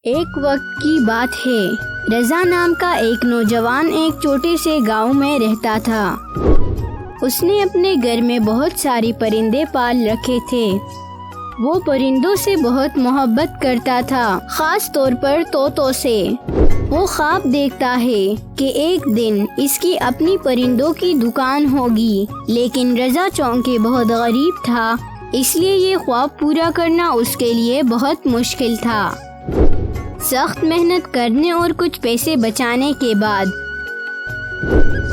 ایک وقت کی بات ہے، رضا نام کا ایک نوجوان ایک چھوٹے سے گاؤں میں رہتا تھا۔ اس نے اپنے گھر میں بہت ساری پرندے پال رکھے تھے۔ وہ پرندوں سے بہت محبت کرتا تھا، خاص طور پر طوطوں سے۔ وہ خواب دیکھتا ہے کہ ایک دن اس کی اپنی پرندوں کی دکان ہوگی، لیکن رضا چونکہ بہت غریب تھا، اس لیے یہ خواب پورا کرنا اس کے لیے بہت مشکل تھا۔ سخت محنت کرنے اور کچھ پیسے بچانے کے بعد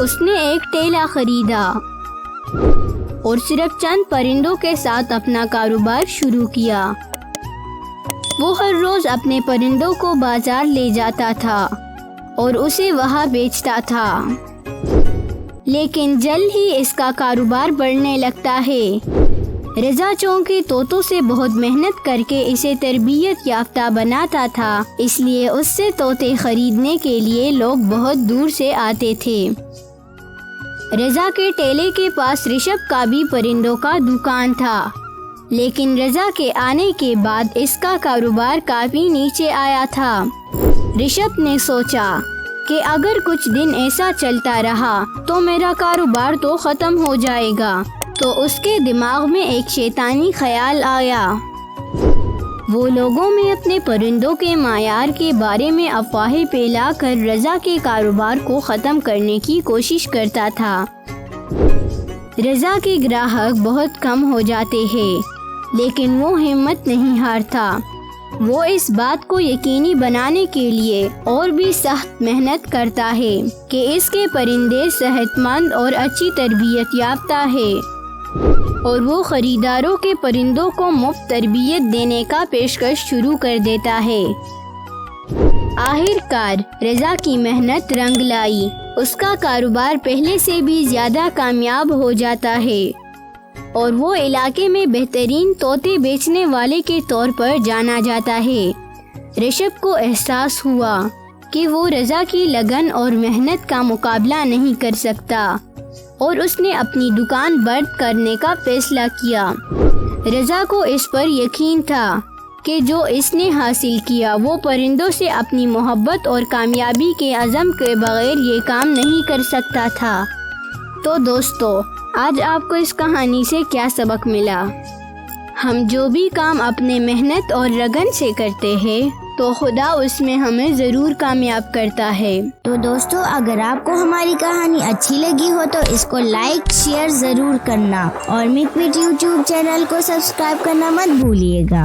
اس نے ایک ٹیلا خریدا اور صرف چند پرندوں کے ساتھ اپنا کاروبار شروع کیا۔ وہ ہر روز اپنے پرندوں کو بازار لے جاتا تھا اور اسے وہاں بیچتا تھا، لیکن جلد ہی اس کا کاروبار بڑھنے لگتا ہے۔ رضا چونکہ طوطوں سے بہت محنت کر کے اسے تربیت یافتہ بناتا تھا، اس لیے اس سے طوطے خریدنے کے لیے لوگ بہت دور سے آتے تھے۔ رضا کے ٹیلے کے پاس رشب کا بھی پرندوں کا دکان تھا، لیکن رضا کے آنے کے بعد اس کا کاروبار کافی نیچے آیا تھا۔ رشب نے سوچا کہ اگر کچھ دن ایسا چلتا رہا تو میرا کاروبار تو ختم ہو جائے گا۔ تو اس کے دماغ میں ایک شیطانی خیال آیا۔ وہ لوگوں میں اپنے پرندوں کے معیار کے بارے میں افواہیں پھیلا کر رضا کے کاروبار کو ختم کرنے کی کوشش کرتا تھا۔ رضا کے گراہک بہت کم ہو جاتے ہیں، لیکن وہ ہمت نہیں ہارتا۔ وہ اس بات کو یقینی بنانے کے لیے اور بھی سخت محنت کرتا ہے کہ اس کے پرندے صحت مند اور اچھی تربیت یافتہ ہے، اور وہ خریداروں کے پرندوں کو مفت تربیت دینے کا پیشکش شروع کر دیتا ہے۔ آخر کار رضا کی محنت رنگ لائی، اس کا کاروبار پہلے سے بھی زیادہ کامیاب ہو جاتا ہے، اور وہ علاقے میں بہترین طوطے بیچنے والے کے طور پر جانا جاتا ہے۔ رشب کو احساس ہوا کہ وہ رضا کی لگن اور محنت کا مقابلہ نہیں کر سکتا، اور اس نے اپنی دکان بند کرنے کا فیصلہ کیا۔ رضا کو اس پر یقین تھا کہ جو اس نے حاصل کیا وہ پرندوں سے اپنی محبت اور کامیابی کے عزم کے بغیر یہ کام نہیں کر سکتا تھا۔ تو دوستو، آج آپ کو اس کہانی سے کیا سبق ملا؟ ہم جو بھی کام اپنے محنت اور لگن سے کرتے ہیں تو خدا اس میں ہمیں ضرور کامیاب کرتا ہے۔ تو دوستو، اگر آپ کو ہماری کہانی اچھی لگی ہو تو اس کو لائک شیئر ضرور کرنا، اور مٹ یوٹیوب چینل کو سبسکرائب کرنا مت بھولیے گا۔